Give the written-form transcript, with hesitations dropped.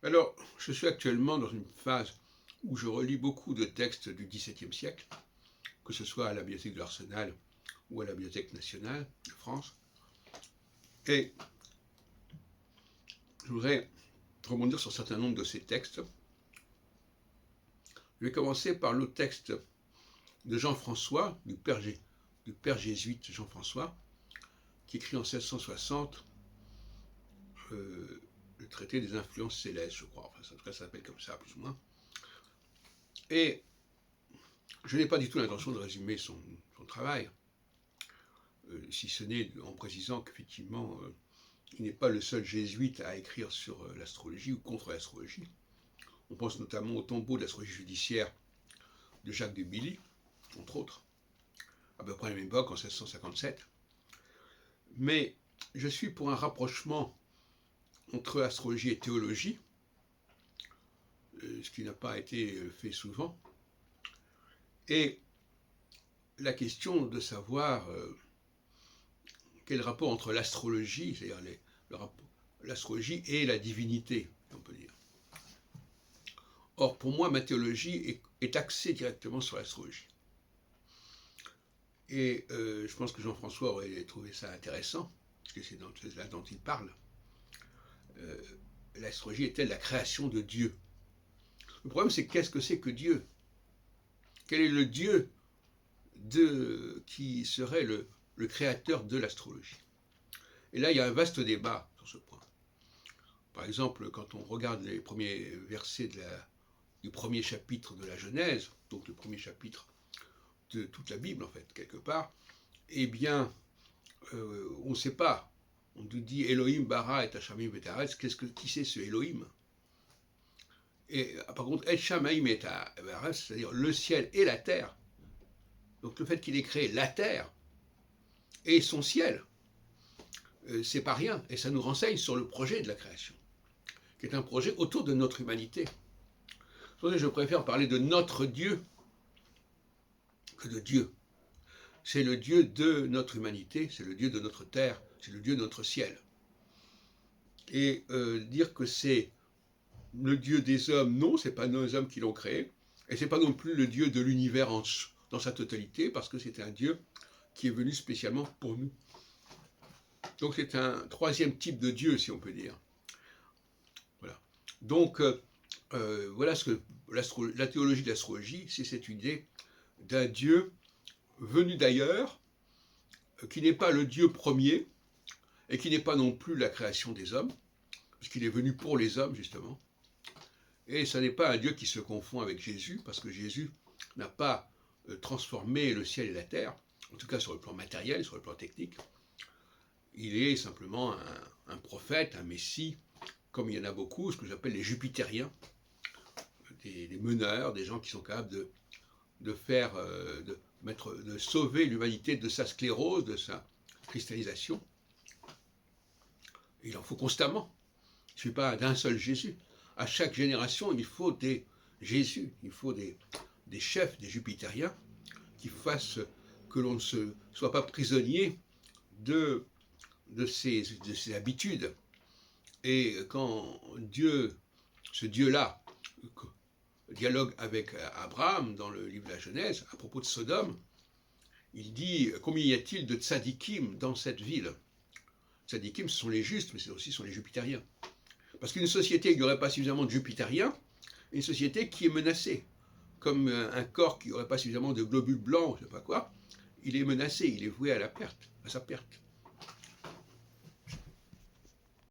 Alors, je suis actuellement dans une phase où je relis beaucoup de textes du XVIIe siècle, que ce soit à la Bibliothèque de l'Arsenal ou à la Bibliothèque nationale de France. Et je voudrais rebondir sur un certain nombre de ces textes. Je vais commencer par le texte de Jean-François, du père jésuite Jean-François, qui écrit en 1660 le traité des influences célestes, je crois. Enfin, ça s'appelle comme ça, plus ou moins. Et je n'ai pas du tout l'intention de résumer son travail, si ce n'est en précisant qu'effectivement, il n'est pas le seul jésuite à écrire sur l'astrologie ou contre l'astrologie. On pense notamment au tombeau de l'astrologie judiciaire de Jacques de Billy, entre autres, à peu près à la même époque, en 1657. Mais je suis pour un rapprochement entre astrologie et théologie, ce qui n'a pas été fait souvent, et la question de savoir quel rapport entre l'astrologie, c'est-à-dire l'astrologie et la divinité, on peut dire. Or, pour moi, ma théologie est axée directement sur l'astrologie. Et je pense que Jean-François aurait trouvé ça intéressant, parce que c'est là dont il parle. L'astrologie est-elle la création de Dieu? Le problème, c'est qu'est-ce que c'est que Dieu? Quel est le Dieu qui serait le créateur de l'astrologie? Et là, il y a un vaste débat sur ce point. Par exemple, quand on regarde les premiers versets du premier chapitre de la Genèse, donc le premier chapitre de toute la Bible, en fait, quelque part, eh bien, on ne sait pas. On nous dit Elohim bara et Hashamim et Haaretz. Qui c'est ce Elohim? Et par contre, Et Shamaim et Haaretz, c'est-à-dire le ciel et la terre. Donc le fait qu'il ait créé la terre et son ciel, c'est pas rien. Et ça nous renseigne sur le projet de la création, qui est un projet autour de notre humanité. Je préfère parler de notre Dieu que de Dieu. C'est le Dieu de notre humanité, c'est le Dieu de notre terre, c'est le Dieu de notre ciel. Et dire que c'est le Dieu des hommes, non, c'est pas nos hommes qui l'ont créé, et c'est pas non plus le Dieu de l'univers dans sa totalité, parce que c'est un Dieu qui est venu spécialement pour nous. Donc c'est un troisième type de Dieu, si on peut dire. Voilà. Donc voilà ce que la théologie de l'astrologie, c'est cette idée d'un Dieu venu d'ailleurs, qui n'est pas le Dieu premier, et qui n'est pas non plus la création des hommes, puisqu'il est venu pour les hommes, justement. Et ce n'est pas un Dieu qui se confond avec Jésus, parce que Jésus n'a pas transformé le ciel et la terre, en tout cas sur le plan matériel, sur le plan technique. Il est simplement un prophète, un messie, comme il y en a beaucoup, ce que j'appelle les jupitériens, des meneurs, des gens qui sont capables de sauver l'humanité de sa sclérose, de sa cristallisation. Il en faut constamment. Il ne suffit pas d'un seul Jésus. À chaque génération, il faut des Jésus, il faut des chefs, des jupitériens, qui fassent que l'on ne soit pas prisonnier de ses habitudes. Et quand ce Dieu-là, dialogue avec Abraham dans le livre de la Genèse, à propos de Sodome, il dit « Combien y a-t-il de tzadikim dans cette ville ?» Tzadikim, ce sont les justes, mais ce sont les jupitériens. Parce qu'une société où il n'y aurait pas suffisamment de jupitériens, une société qui est menacée. Comme un corps qui n'aurait pas suffisamment de globules blancs, je ne sais pas quoi, il est menacé, il est voué à sa perte.